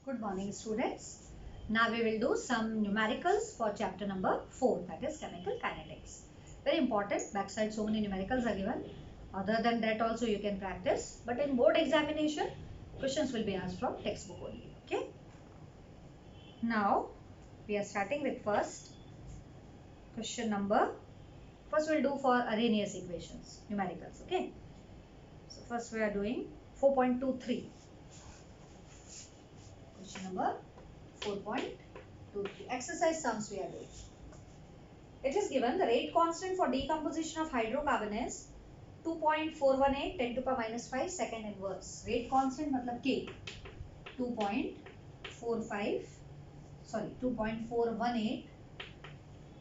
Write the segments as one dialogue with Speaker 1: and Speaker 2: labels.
Speaker 1: Good morning, students. Now we will do some numericals for chapter number 4, that is chemical kinetics. Very important. Backside so many numericals are given. Other than that also you can practice. But in board examination, questions will be asked from textbook only. Okay. Now we are starting with first question number. First we will do for Arrhenius equations, numericals. Okay. So first we are doing 4.23. Question number 4.23. Exercise sums we are doing. It is given the rate constant for decomposition of hydrocarbon is 2.418 10 to the power minus 5 second inverse. Rate constant मतलब K 2.418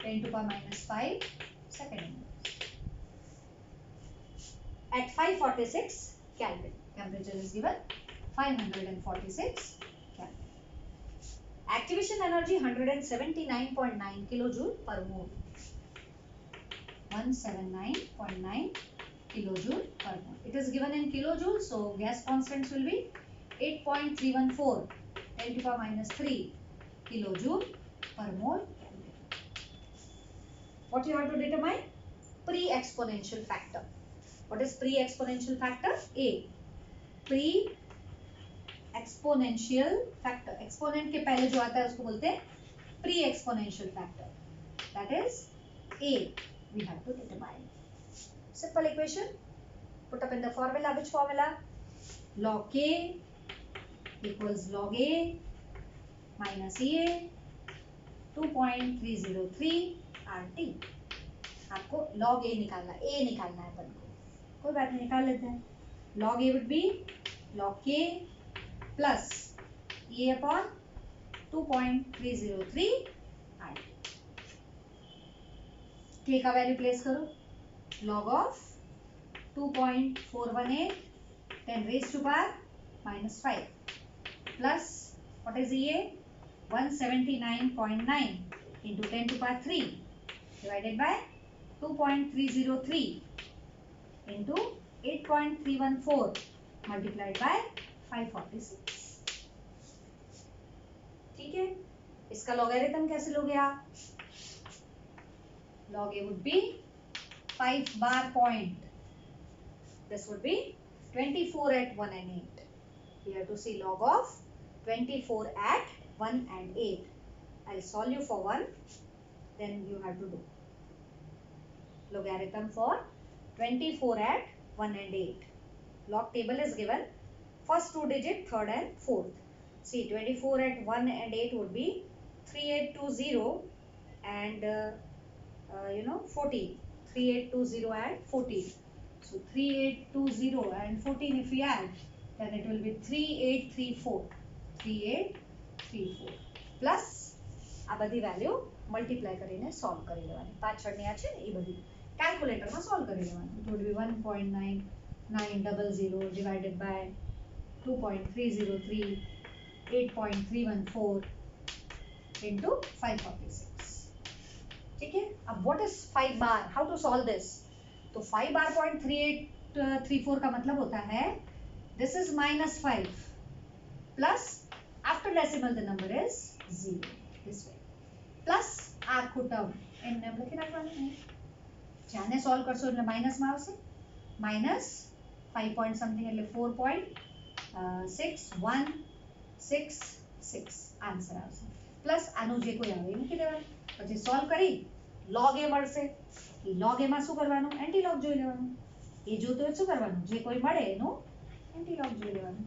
Speaker 1: 10 to the power minus 5 second inverse. At 546 Kelvin. Temperature is given 546 Kelvin. Activation energy 179.9 kilojoule per mole. 179.9 kilojoule per mole. It is given in kilojoule, so gas constants will be 8.314 10 to the power minus 3 kilojoule per mole. What you have to determine? Pre-exponential factor. What is pre-exponential factor? A. Pre-exponential factor. Exponent के पहले जो आता है उसको बोलते हैं pre-exponential factor. That is A. We have to determine. Simple equation. Put up in the formula. Which formula? Log K equals log A minus EA 2.303 RT. आपको log A निकालना है अपन को. कोई बात नहीं, निकाल लेते हैं. Log A would be log K plus E upon 2.303 RT. K का वैल्यू प्लेस करो. Log of 2.418 10 raised to power minus 5 plus what is EA? 179.9 into 10 to power 3 divided by 2.303 into 8.314 multiplied by 546. ठीक है. इसका logarithm कैसे लोगे आप? Log A would be 5 bar point. This would be 24 at 1 and 8. We have to see log of 24 at 1 and 8. I'll solve you for 1. Then you have to do logarithm for 24 at 1 and 8. Log table is given. First two digit, third and fourth. See, 24 at 1 and 8 would be 3820 and 14. 3820 and 14. So 3820 and 14 if we add, then it will be 3834. 3834 plus આ બધી value multiply કરીને solve કરી લેવાની. પાછળની આ છે ને એ બધી કેલ્ક્યુલેટરમાં સોલ્વ કરી લેવાની. It would be 1.9900 divided by 2.303 8.314 into 546. ठीक है. अब what is 5 bar? How to solve this? तो 5 bar 0.3834 का मतलब होता है this is minus 5 plus after decimal the number is 0 this way plus આખું ટર્મ એમને એમ લખી નાખવાનું છે. જાને સોલ્વ કરશો એટલે માઇનસ માં આવશે. માઇનસ 5 પોઈન્ટ સમથિંગ એટલે 4.6166 આન્સર આવશે. પ્લસ આનું જે કોઈ આવે એ મૂકી દેવાનું. પછી સોલ્વ કરી log A મળશે. એ log A માં શું કરવાનું? એન્ટી log જોઈ લેવાનું. એ જોતો હોય શું કરવાનું? જે કોઈ મળે એનું એન્ટી log જોઈ લેવાનું.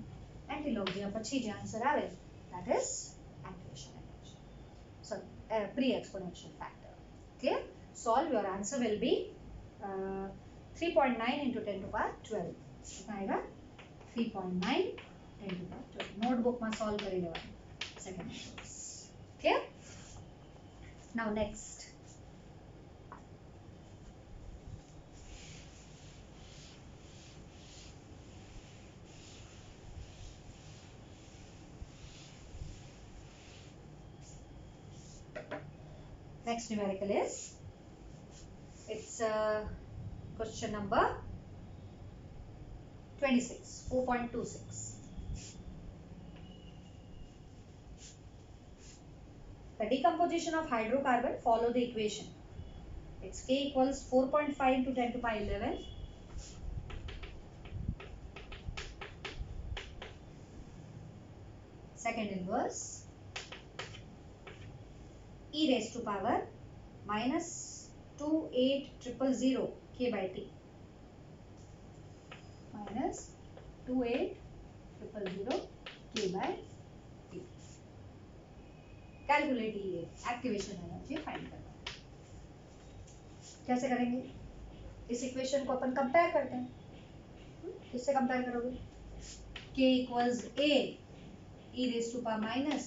Speaker 1: એન્ટી log જોયા પછી જે આન્સર આવે that is activation energy. So pre-exponential factor. Clear? Solve. Your answer will be 3.9 into 10 to the power 12. कितना आएगा? 3.9 10 to the power 12. नोटबुक में solve करी लेवानी. Second choice. Clear? Now next. Next numerical is, it's question number 26, 4.26. the decomposition of hydrocarbon, follow the equation. It's K equals 4.5 into 10 to the power 11. Second inverse e raised to power minus 28,000 K by T. Minus 28,000 K by T. Calculate ये activation energy find करना है. कैसे करेंगे? इस equation को अपन compare करते हैं. किससे कंपेयर करोगे? K equals A e raised to power minus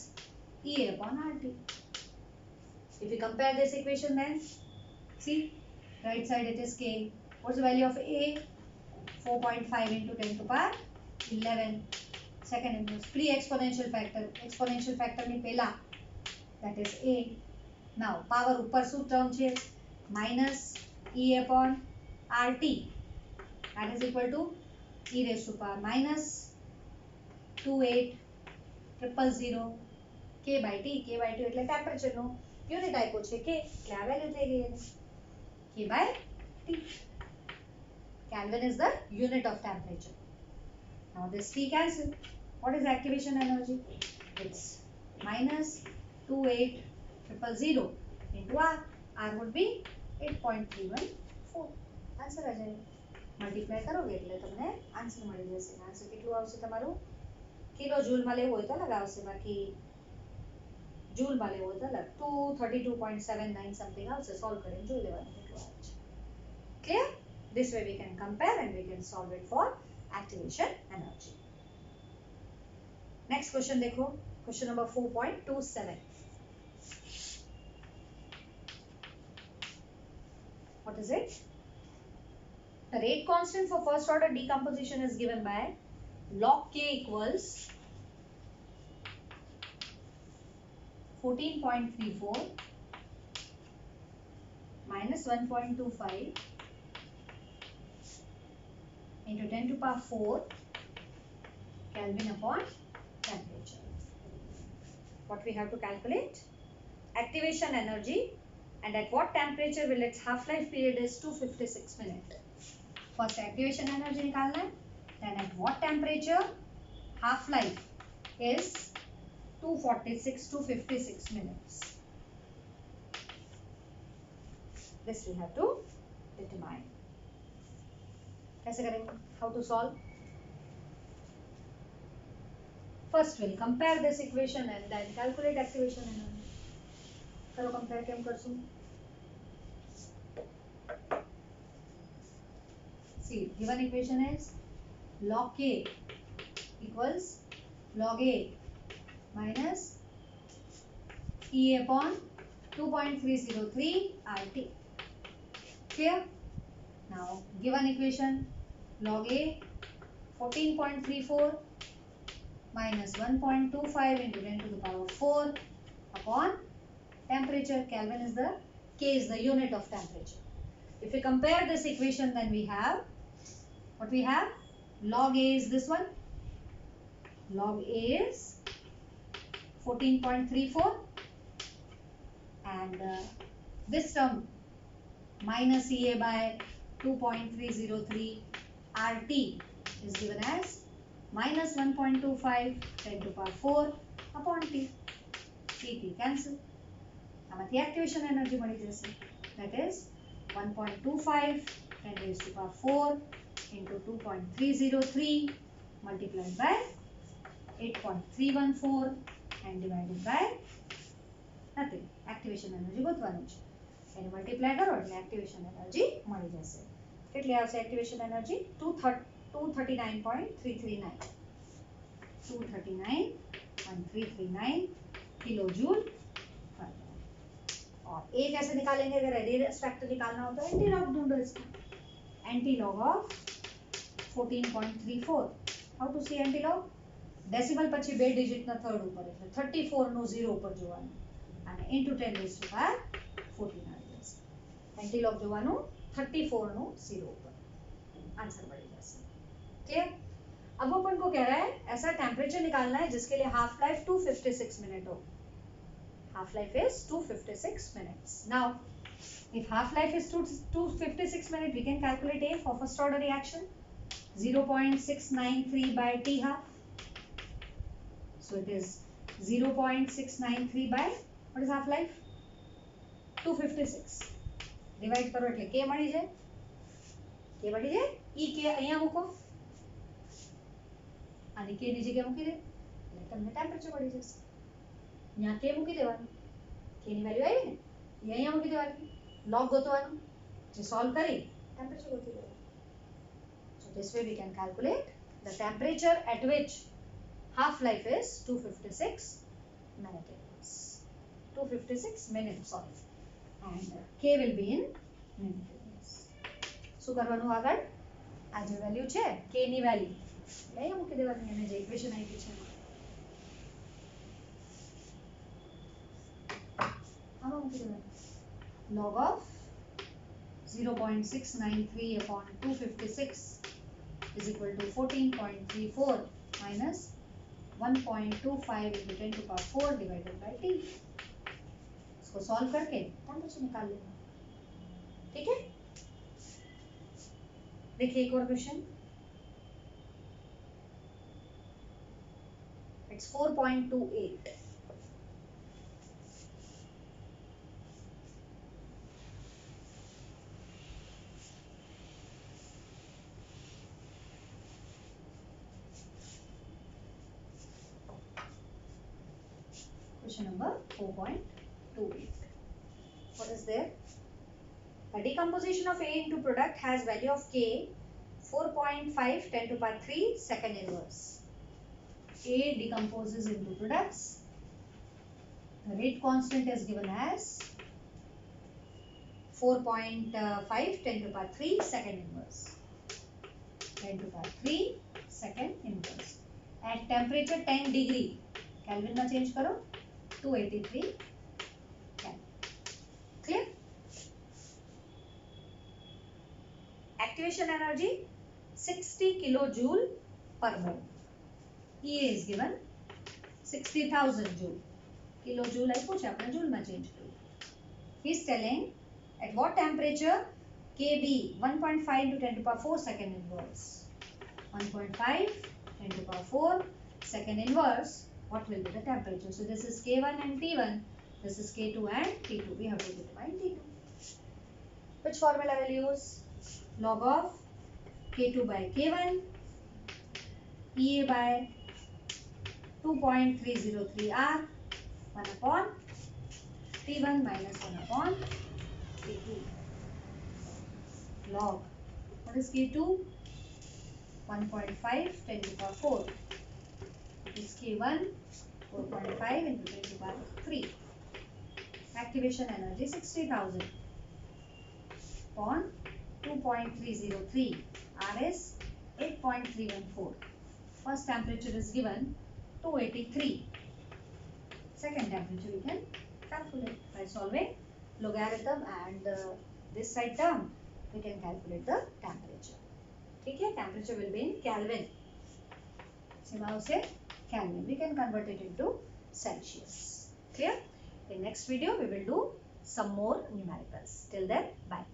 Speaker 1: E upon RT. If you compare this equation, then see, right side it is K. What's the value of A? 4.5 into 10 to the power 11. Second inverse pre-exponential factor. Exponential factor में पहला, that is A. Now power ऊपर सूत्र term है minus E upon RT. That is equal to e raised to power minus 28,000 K by T. K by T એટલે temperature નો unit આપ્યો છે K, એટલે આ વેલ્યુ થઈ ગઈ છે K by T. Kelvin is the unit of temperature. Now this T cancel. What is activation energy? It's minus 28,000 into R. R would be 8.314. Answer आ जाएगा. Multiply करोगे એટલે તમને answer મળી જશે. Answer કેટલું આવશે તમારું? કિલો જૂલ માં લેવું હોય તો અલગ આવશે, બાકી જૂલ માં લેવું હોય તો અલગ. 232.79 something આવશે. સોલ્વ કરીને જોઈ લેવાનું કેટલું આવે છે. Clear? This way we can compare and we can solve it for activation energy. Next question देखो. Question number 4.27. What is it? The rate constant for first order decomposition is given by log K equals 14.34 minus 1.25 into 10 to the power 4 Kelvin upon temperature. What we have to calculate? Activation energy, and at what temperature will its half-life period is 256 minutes. First activation energy निकालना है. Then at what temperature half-life is 256 minutes. This we have to determine. कैसे करेंगे? How to solve? First we'll compare this equation and then calculate activation energy. करो compare came करसूं? See, given equation is log K equals log A minus E upon 2.303 RT. Clear? Now, given equation log A 14.34 minus 1.25 into 10 to the power 4 upon temperature. Kelvin is the, K is the unit of temperature. If we compare this equation, then we have, what we have? Log A is this one. Log A is 14.34 and this term minus EA by 2.303 RT is given as minus 1.25 10 to the power 4 upon T. T cancel. આમાંથી activation energy મળી જશે. That is 1.25 10 raised to the power 4 into 2.303 multiplied by 8.314 and divided by nothing. Activation energy ગોતવાનું છે. એને multiply કરો એટલે activation energy મળી જશે. કેટલી આવશે activation energy? 239.339 239.339 किलोजूल पर. और A कैसे निकालेंगे? अगर रेडियस फैक्टर निकालना हो तो एंटी लॉग ढूंढो इसका. Antilog of 14.34. How to see antilog? Decimal પછી બે ડિજિટ ના થર્ડ ઉપર એટલે 34 નું 0 ઉપર જોવાનું અને into 10 raised to power 14 આવી જશે. એન્ટી લॉग જોવાનું 34 નું 0 ઉપર. आंसर मળી જશે. क्लियर? अब अपन को कह रहा है ऐसा टेम्परेचर निकालना है जिसके लिए हाफ लाइफ 256 मिनट हो. Half life is 256 minutes. Now, if half life is 256 minutes, we can calculate A for first order reaction. 0.693 by T half. So it is 0.693 by, what is half life? 256. Divide करो એટલે K મળી જાય. K મળી જાય. E K અહીંયા મૂકો. અને K ની જગ્યાએ મૂકી દે. એટલે તમને ટેમ્પરેચર મળી જશે. અહીંયા K મૂકી દેવાનું. K ની વેલ્યુ આવી ને. એ અહીંયા મૂકી દેવાની. log ગોતવાનું. જે સોલ્વ કરી ટેમ્પરેચર ગોતી દેવાનું. So this way we can calculate the temperature at which half life is 256 minutes. 256 minutes, sorry. And K will be in minutes. શું કરવાનું આગળ? આ જે વેલ્યુ છે K ની વેલ્યુ અહીંયા મૂકી દેવાની. એને જે ઇક્વેશન આપી છે આમાં મૂકી દેવાની. log of 0.693 upon 256 is equal to 14.34 minus 1.25 into 10 to the power 4 divided by T. इसको सॉल्व करके टेम्परेचर निकाल लेना. ठीक है. देखिए एक और question. It's 4.28. Question number 4.28. What is there? The decomposition of A into product has value of K 4.5 10 to the power 3 second inverse. A decomposes into products. The rate constant is given as 4.5 10 to the power 3 second inverse. 10 to the power 3 second inverse. At temperature 10 degree. Kelvin में change करो. 283 Kelvin. Clear? Activation energy 60 kilojoule per mole. EA is given 60,000 joule. Kilojoule આપ્યું છે આપણે joule માં change કર્યું. He is telling at what temperature KB 1.5 into 10 to the power 4 second inverse. 1.5 10 to the power 4 second inverse. What will be the temperature? So this is K1 and T1. This is K2 and T2. We have to determine T2. Which formula will use? Log of K2 by K1 EA by 2.303 R 1 upon T1 minus 1 upon T2. Log. What is K2? 1.5 10 to the power 4. Is K1 4.5 into 10 to the power 3. Activation energy 60,000 upon 2.303. R is 8.314. First temperature is given 283. Second temperature we can calculate by solving logarithm and this side term we can calculate the temperature. ठीक है. Temperature will be in Kelvin. सिमा उसे Kelvin. We can convert it into Celsius. Clear? In next video we will do some more numericals. Till then, bye.